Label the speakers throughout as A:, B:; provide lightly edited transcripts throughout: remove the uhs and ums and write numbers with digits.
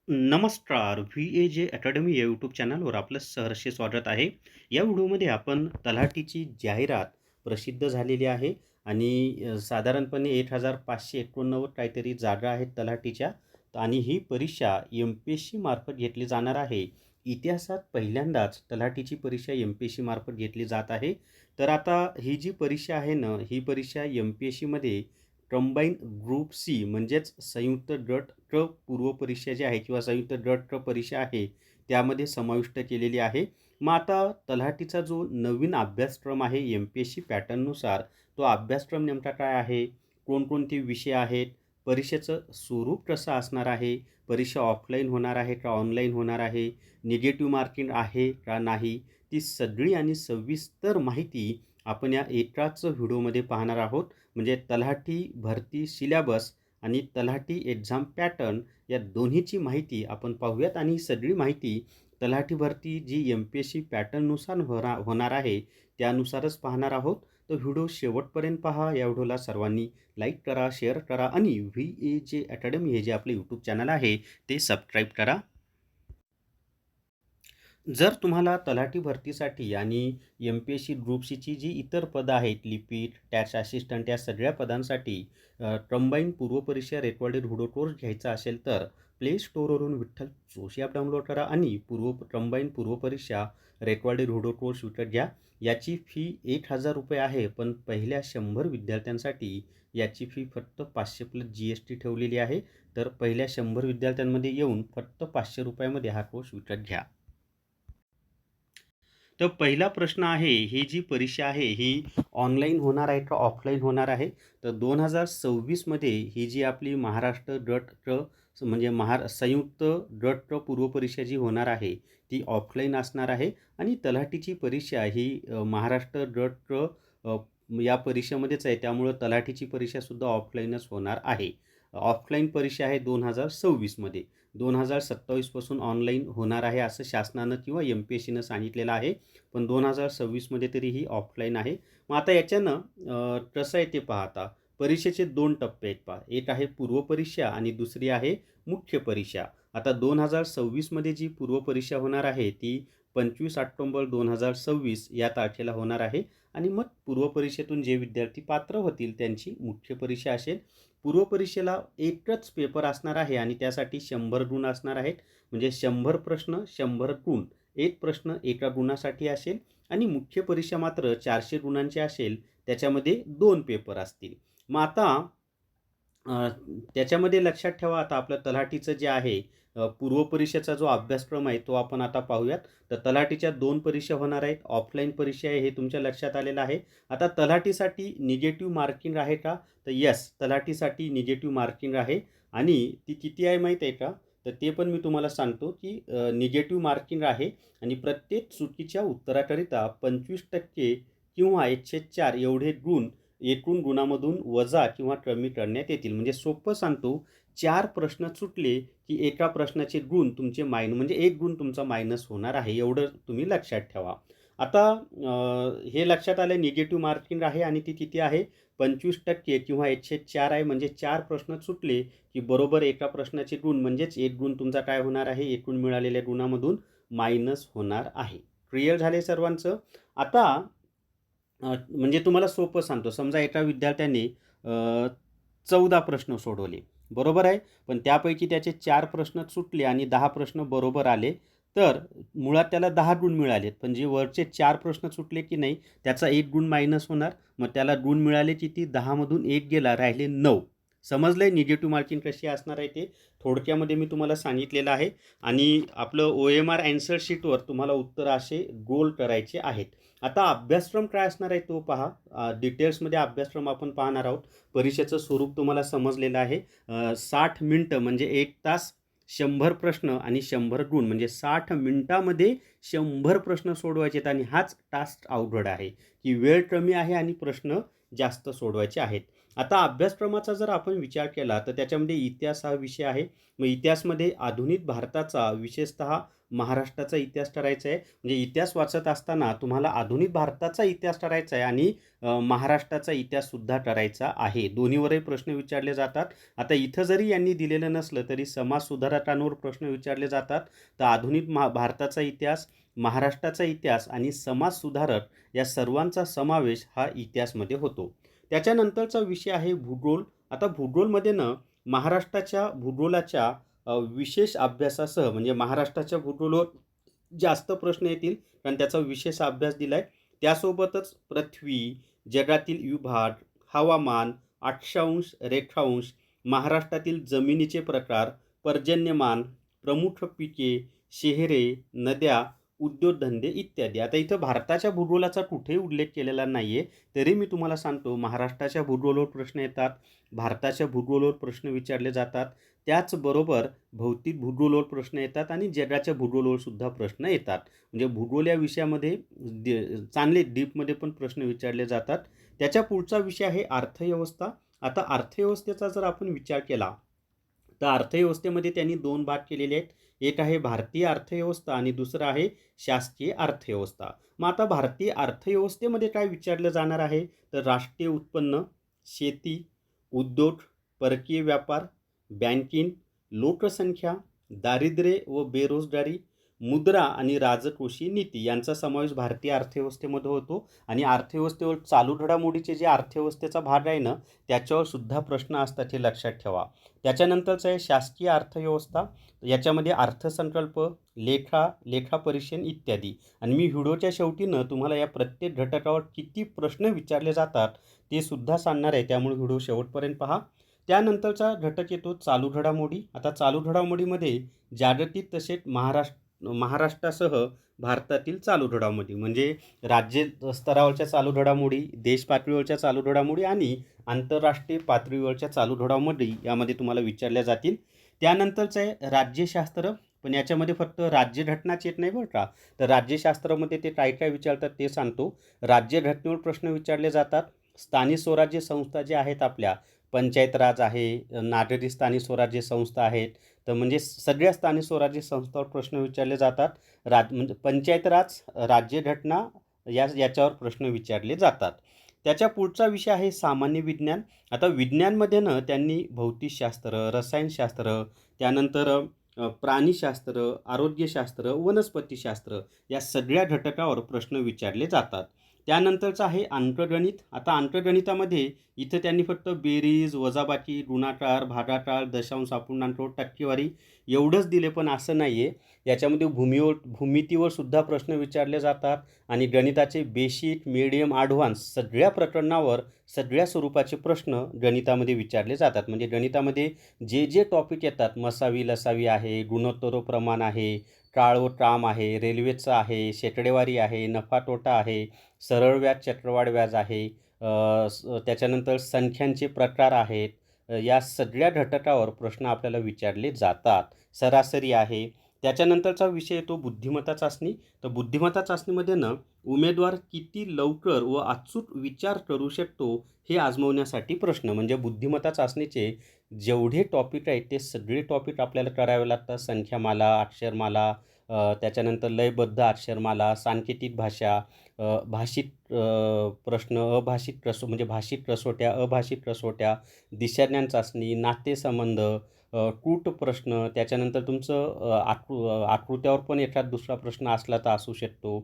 A: नमस्कार. VAJ academy या YouTube चॅनलवर आपलं सहर्ष स्वागत आहे. या व्हिडिओमध्ये आपण तलाठीची जाहिरात प्रसिद्ध झालेली आहे आणि साधारणपणे 1589 काहीतरी जागा आहेत तलाठीच्या आणि ही परीक्षा MPSC मार्फत घेतली जाणार आहे. इतिहासात पहिल्यांदाच तलाठीची परीक्षा MPSC मार्फत घेतली जात आहे. तर आता ही जी परीक्षा आहे ना, ही परीक्षा MPSCमध्ये कंबाईन ग्रुप सी म्हणजेच संयुक्त गट क पूर्व परीक्षा जी आहे किंवा संयुक्त गट क परीक्षा आहे त्यामध्ये समाविष्ट केलेली आहे. मग आता तलाठीचा जो नवीन अभ्यासक्रम आहे MPSC पॅटर्ननुसार तो अभ्यासक्रम नेमका काय आहे, कोणकोणते विषय आहेत, परीक्षेचं स्वरूप कसं असणार आहे, परीक्षा ऑफलाईन होणार आहे का ऑनलाईन होणार आहे, निगेटिव्ह मार्किंग आहे का नाही, ती सगळी आणि सविस्तर माहिती आपण या एकाच व्हिडिओमध्ये पाहणार आहोत. म्हणजे तलाठी भरती सिलेबस आणि तलाठी एक्झाम पॅटर्न या दोन्हीची माहिती आपण पाहूयात आणि ही सगळी माहिती तलाठी भरती जी MPSC पॅटर्ननुसार होणार आहे त्यानुसारच पाहणार आहोत. तर व्हिडिओ शेवटपर्यंत पहा. या व्हिडिओला सर्वांनी लाईक करा, शेअर करा आणि VAJ अकॅडमी हे जे आपले यूट्यूब चॅनल आहे ते सबस्क्राईब करा. जर तुम्हाला तलाठी भरतीसाठी आणि MPSC ग्रुप सीची जी इतर पदं आहेत, लिपिक, टॅक्स असिस्टंट या सगळ्या पदांसाठी कंबाईन पूर्व परीक्षा रेकॉर्डेड व्हिडिओ कोर्स घ्यायचा असेल तर प्ले स्टोअरवरून विठ्ठल जोशी ॲप डाउनलोड करा आणि कंबाईन पूर्व परीक्षा रेकॉर्डेड व्हिडिओ कोर्स विकत घ्या. याची फी 1000 आहे, पण पहिल्या 100 विद्यार्थ्यांसाठी याची फी फक्त 500 प्लस GST ठेवलेली आहे. तर पहिल्या 100 विद्यार्थ्यांमध्ये येऊन फक्त 500 मध्ये हा कोर्स विकत घ्या. तर पहिला प्रश्न आहे, ही जी परीक्षा आहे ही ऑनलाईन होणार आहे का ऑफलाईन होणार आहे? तर 2026मध्ये ही जी आपली महाराष्ट्र गट क म्हणजे संयुक्त गट क पूर्व परीक्षा जी होणार आहे ती ऑफलाईन असणार आहे आणि तलाठीची परीक्षा ही महाराष्ट्र गट क या परीक्षेमध्येच आहे, त्यामुळं तलाठीची परीक्षासुद्धा ऑफलाईनच होणार आहे. ऑफलाईन परीक्षा आहे 2026मध्ये. 2027पासून ऑनलाईन होणार आहे असं शासनानं किंवा MPSCनं सांगितलेलं आहे. पण 2026मध्ये तरी ही ऑफलाईन आहे. मग आता याच्यानं कसं आहे ते पहा आता. परीक्षेचे 2 टप्पे आहेत पहा. एक आहे पूर्व परीक्षा आणि दुसरी आहे मुख्य परीक्षा. आता 2026मध्ये जी पूर्व परीक्षा होणार आहे ती 25 ऑक्टोबर 2026 या तारखेला होणार आहे आणि मग पूर्व परीक्षेतून जे विद्यार्थी पात्र होतील त्यांची मुख्य परीक्षा असेल. पूर्व परीक्षेला एकच पेपर असणार आहे आणि त्यासाठी 100 गुण असणार आहेत. म्हणजे 100 प्रश्न 100 गुण. एक प्रश्न एका गुणासाठी असेल आणि मुख्य परीक्षा मात्र 400 गुणांची असेल. त्याच्यामध्ये 2 पेपर असतील. मग आता अ, त्याच्यामध्ये लक्षात ठेवा आता आपलं तलाठीचं जे आहे पूर्व परीक्षेचा जो अभ्यासक्रम आहे तो आपण आता पाहूयात. तर तलाठीच्या 2 परीक्षा होणार आहेत. ऑफलाईन परीक्षा आहे हे तुमच्या लक्षात आलेलं आहे. आता तलाठीसाठी निगेटिव्ह मार्किंग आहे का? तर येस, तलाठीसाठी निगेटिव्ह मार्किंग आहे आणि ती किती आहे माहीत आहे का? तर ते पण मी तुम्हाला सांगतो की निगेटिव्ह मार्किंग आहे आणि प्रत्येक चुकीच्या उत्तराकरिता 25% किंवा 104 एवढे गुण एकूण गुणामधून वजा किंवा कमी करण्यात येतील. म्हणजे सोपं सांगतो, 4 प्रश्न चुकले की एका प्रश्नाचे गुण तुमचे म्हणजे 1 गुण तुमचा मायनस होणार आहे. एवढं तुम्ही लक्षात ठेवा. आता हे लक्षात आलं निगेटिव्ह मार्किंग आहे आणि ती किती आहे? 25% किंवा 104 आहे. म्हणजे 4 प्रश्न चुकले की बरोबर एका प्रश्नाचे गुण म्हणजेच 1 गुण तुमचा काय होणार आहे? एकूण मिळालेल्या गुणामधून मायनस होणार आहे. क्लिअर झाले सर्वांचं? आता म्हणजे तुम्हाला सोपं सांगतो. समजा एका विद्यार्थ्याने 14 प्रश्न सोडवले. बरोबर आहे. पण त्यापैकी त्याचे 4 प्रश्न सुटले आणि 10 प्रश्न बरोबर आले. तर मुळात त्याला 10 गुण मिळालेत. पण जे वरचे 4 प्रश्न सुटले की नाही त्याचा 1 गुण मायनस होणार. मग त्याला गुण मिळाले किती? 10 मधून 1 गेला, राहिले 9. समजलंय निगेटिव्ह मार्किंग कशी असणार आहे ते? थोडक्यामध्ये मी तुम्हाला सांगितलेलं आहे आणि आपलं OMR आन्सर शीटवर तुम्हाला उत्तर असे गोल करायचे आहेत. आता अभ्यासक्रम काय असणार आहे तो पहा. डिटेल्समध्ये अभ्यासक्रम आपण पाहणार आहोत. परीक्षेचं स्वरूप तुम्हाला समजलेलं आहे. 60 मिनिटं म्हणजे 1 तास, 100 प्रश्न आणि 100 गुण म्हणजे 60 मिनिटामध्ये 100 प्रश्न सोडवायचे आहेत आणि हाच टास्क अवघड आहे की वेळ कमी आहे आणि प्रश्न जास्त सोडवायचे आहेत. आता अभ्यासक्रमाचा जर आपण विचार केला तर त्याच्यामध्ये इतिहास हा विषय आहे. मग इतिहासमध्ये आधुनिक भारताचा विशेषतः महाराष्ट्राचा इतिहास ठरायचा आहे. म्हणजे इतिहास वाचत असताना तुम्हाला आधुनिक भारताचा इतिहास ठरायचा आहे आणि महाराष्ट्राचा इतिहाससुद्धा ठरायचा आहे. दोन्हीवरही प्रश्न विचारले जातात. आता इथं जरी यांनी दिलेलं नसलं तरी समाज सुधारकांवर प्रश्न विचारले जातात. तर आधुनिक भारताचा इतिहास, महाराष्ट्राचा इतिहास आणि समाज सुधारक या सर्वांचा समावेश हा इतिहासमध्ये होतो. त्याच्यानंतरचा विषय आहे भूगोल. आता भूगोलमध्ये महाराष्ट्राच्या भूगोलाच्या विशेष अभ्यासासह म्हणजे महाराष्ट्राच्या भूगोलावर जास्त प्रश्न येतील कारण त्याचा विशेष अभ्यास दिलाय. त्यासोबतच पृथ्वी, जगातील विभाग, हवामान, अक्षांश, रेखांश, महाराष्ट्रातील जमिनीचे प्रकार, पर्जन्यमान, प्रमुख पिके, शहरे, नद्या, उद्योगधंदे इत्यादी. आता इथं भारताच्या भूगोलाचा कुठेही उल्लेख केलेला नाहीये. तरी मी तुम्हाला सांगतो महाराष्ट्राच्या भूगोलावर प्रश्न येतात, भारताच्या भूगोलावर प्रश्न विचारले जातात. त्याचबरोबर भौतिक भूगोलावर प्रश्न येतात आणि जगाच्या भूगोलावर सुद्धा प्रश्न येतात. म्हणजे भूगोल या विषयामध्ये चांगले डीपमध्ये पण प्रश्न विचारले जातात. त्याच्या पुढचा विषय आहे अर्थव्यवस्था. आता अर्थव्यवस्थेचा जर आपण विचार केला तर अर्थव्यवस्थेमध्ये त्यांनी 2 भाग केलेले आहेत. एक आहे भारतीय अर्थव्यवस्था आणि दुसरं आहे शासकीय अर्थव्यवस्था. मग आता भारतीय अर्थव्यवस्थेमध्ये काय विचारलं जाणार आहे तर राष्ट्रीय उत्पन्न, शेती, उद्योग, परकीय व्यापार, बँकिंग, लोकसंख्या, दारिद्र्य व बेरोजगारी, मुद्रा आणि राजकोषीय नीती यांचा समावेश भारतीय अर्थव्यवस्थेमध्ये होतो. आणि अर्थव्यवस्थेवर चालू घडामोडीचे जे अर्थव्यवस्थेचा भाग आहे ना त्याच्यावर सुद्धा प्रश्न असतात हे लक्षात ठेवा. त्याच्यानंतरचं आहे शासकीय अर्थव्यवस्था. याच्यामध्ये अर्थसंकल्प, लेखापरीक्षण इत्यादी. आणि मी व्हिडिओच्या शेवटी तुम्हाला या प्रत्येक घटकावर किती प्रश्न विचारले जातात ते सुद्धा सांगणार आहे, त्यामुळे व्हिडिओ शेवटपर्यंत पहा. त्यानंतरचा घटक येतो चालू घडामोडी. आता चालू घडामोडीमध्ये जागतिक तसेच महाराष्ट्रासह भारतातील चालू घडामोडी म्हणजे राज्य स्तरावरच्या चालू घडामोडी, देश पातळीवरच्या चालू घडामोडी आणि आंतरराष्ट्रीय पातळीवरच्या चालू घडामोडी यामध्ये तुम्हाला विचारल्या जातील. त्यानंतरचं आहे राज्यशास्त्र. पण याच्यामध्ये फक्त राज्यघटनाच येत नाही बरं का. तर राज्यशास्त्रामध्ये ते काय काय विचारतात ते सांगतो. राज्यघटनेवर प्रश्न विचारले जातात. स्थानिक स्वराज्य संस्था ज्या आहेत आपल्या, पंचायत राज आहे, नागरी स्थानिक स्वराज्य संस्था आहेत. तर म्हणजे सगळ्या स्थानिक स्वराज्य संस्थांवर प्रश्न विचारले जातात. म्हणजे पंचायत राज, राज्यघटना याच्यावर प्रश्न विचारले जातात. त्याच्या पुढचा विषय आहे सामान्य विज्ञान. आता विज्ञानमध्ये त्यांनी भौतिकशास्त्र, रसायनशास्त्र, त्यानंतर प्राणीशास्त्र, आरोग्यशास्त्र, वनस्पतीशास्त्र या सगळ्या घटकावर प्रश्न विचारले जातात. त्यानंतरचं आहे अंकगणित. आता अंकगणितामध्ये इथं त्यांनी फक्त बेरीज, वजाबाकी, गुणाकार, भागाकार, दशांश, अपूर्णांक, टक्केवारी एवढंच दिले, पण असं नाही आहे. याच्यामध्ये भूमितीवर सुद्धा प्रश्न विचारले जातात आणि गणिताचे बेसिक, मीडियम, ॲडव्हान्स सगळ्या प्रकरणावर सगळ्या स्वरूपाचे प्रश्न गणितामध्ये विचारले जातात. म्हणजे गणितामध्ये जे जे टॉपिक येतात, मसावी लसावी आहे, गुणोत्तर प्रमाण आहे, काळ व काम आहे, रेल्वेचं आहे, शेकडेवारी आहे, नफा तोटा आहे, सरळ व्याज, चक्रवाढ व्याज आहे, त्याच्यानंतर संख्यांचे प्रकार आहेत, या सगळ्या घटकावर प्रश्न आपल्याला विचारले जातात. सरासरी आहे. त्याच्यानंतरचा विषय येतो बुद्धिमत्ता चाचणी. तर बुद्धिमत्ता चाचणीमध्ये उमेदवार किती लवकर व अचूक विचार करू शकतो हे आजमावण्यासाठी प्रश्न. म्हणजे बुद्धिमत्ता चाचणीचे जेवढे टॉपिक आहेत ते सगळे टॉपिक आपल्याला करावे लागतात. संख्यामाला, अक्षरमाला, त्याच्यानंतर लयबद्ध अक्षरमाला, सांकेतिक भाषा, भाषिक प्रश्न, अभाषिक म्हणजे भाषिक कसोट्या, अभाषिक कसोट्या, दिशाज्ञान चाचणी, नातेसंबंध, कूट प्रश्न, त्याच्यानंतर तुमचं आकृत्यावर पण एखादा दुसरा प्रश्न असला तर असू शकतो.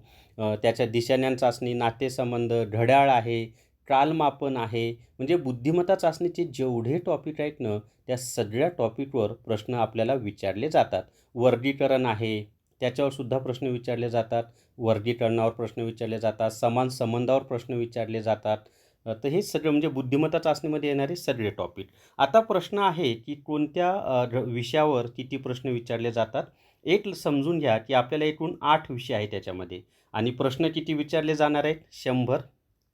A: त्याच्या दिशाज्ञान चाचणी, नातेसंबंध, घड्याळ आहे, कालमापन आहे. म्हणजे बुद्धिमत्ता चाचणीचे जेवढे टॉपिक आहेत त्या सगळ्या टॉपिकवर प्रश्न आपल्याला विचारले जातात. वर्गीकरण आहे, त्याच्यावर सुद्धा प्रश्न विचारले जातात. वर्गीकरणावर प्रश्न विचारले जातात. समान संबंधावर प्रश्न विचारले जातात. तर हे सगळं म्हणजे बुद्धिमत्ता चाचणीमध्ये येणारे सगळे टॉपिक. आता प्रश्न आहे की कोणत्या विषयावर किती प्रश्न विचारले जातात. एक समजून घ्या की आपल्याला एकूण 8 विषय आहेत त्याच्यामध्ये आणि प्रश्न किती विचारले जाणार आहेत 100.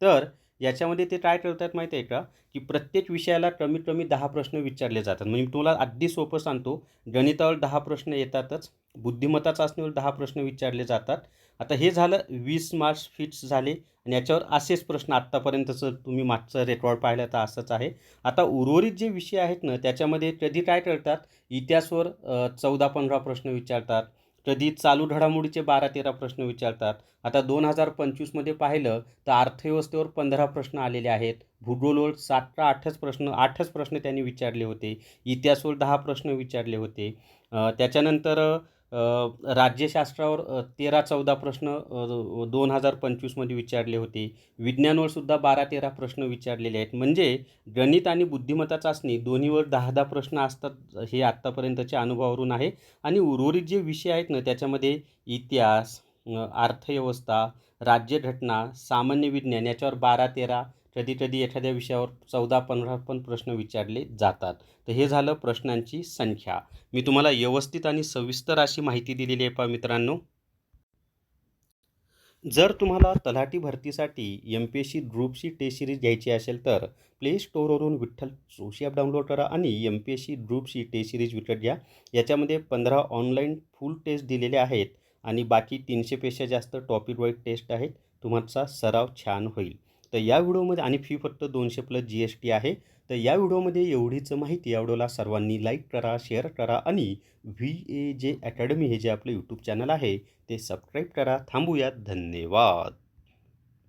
A: तर याच्यामध्ये ते काय करतात माहिती आहे का, की प्रत्येक विषयाला कमीत कमी 10 प्रश्न विचारले जातात. म्हणजे मी तुम्हाला अगदी सोपं सांगतो, गणितावर 10 प्रश्न येतातच, बुद्धिमत्ता चाचणीवर 10 प्रश्न विचारले जातात. आता हे झालं 20 मार्क्स फिक्स झाले आणि याच्यावर असेच प्रश्न आत्तापर्यंतचं तुम्ही मागचं रेकॉर्ड पाहिलं तर असंच आहे. आता उर्वरित जे विषय आहेत ना, त्याच्यामध्ये कधी काय करतात, इतिहासावर 14-15 प्रश्न विचारतात, कधी चालू घडामोडीचे 12-13 प्रश्न विचारतात. आता 2025मध्ये पाहिलं तर अर्थव्यवस्थेवर 15 प्रश्न आलेले आहेत. भूगोलवर 7 का 8च प्रश्न त्यांनी विचारले होते. इतिहासावर 10 प्रश्न विचारले होते. त्याच्यानंतर राज्यशास्त्रावर 13-14 प्रश्न 2025मध्ये विचारले होते. विज्ञानावर सुद्धा 12-13 प्रश्न विचारलेले आहेत. म्हणजे गणित आणि बुद्धिमत्ता चाचणी दोन्हीवर 10-10 प्रश्न असतात, हे आत्तापर्यंतच्या अनुभवावरून आहे. आणि उर्वरित जे विषय आहेत ना, त्याच्यामध्ये इतिहास, अर्थव्यवस्था, राज्यघटना, सामान्य विज्ञान याच्यावर 12-13, कधी-कधी एखाद्या विषयावर 14-15 पण प्रश्न विचारले जातात. तर हे झालं प्रश्नांची संख्या. मी तुम्हाला व्यवस्थित आणि सविस्तर अशी माहिती दिलेली आहे पहा मित्रांनो. जर तुम्हाला तलाठी भरतीसाठी MPSC ग्रुपची टेस्ट सिरीज घ्यायची असेल तर प्ले स्टोअरवरून विठ्ठल जोशी ॲप डाउनलोड करा आणि MPSC ग्रुपची टेस्ट सिरीज विकत घ्या. याच्यामध्ये 15 ऑनलाईन फुल टेस्ट दिलेले आहेत आणि बाकी 300पेक्षा जास्त टॉपिक वाईज टेस्ट आहेत. तुमचा सराव छान होईल. तर या व्हिडिओमध्ये आणि फी फक्त 200 प्लस GST आहे. तर या व्हिडिओमध्ये एवढीच माहिती. या व्हिडिओला सर्वांनी लाईक करा, शेअर करा आणि VAJ अकॅडमी हे जे आपलं यूट्यूब चॅनल आहे ते सबस्क्राईब करा. थांबूयात. धन्यवाद.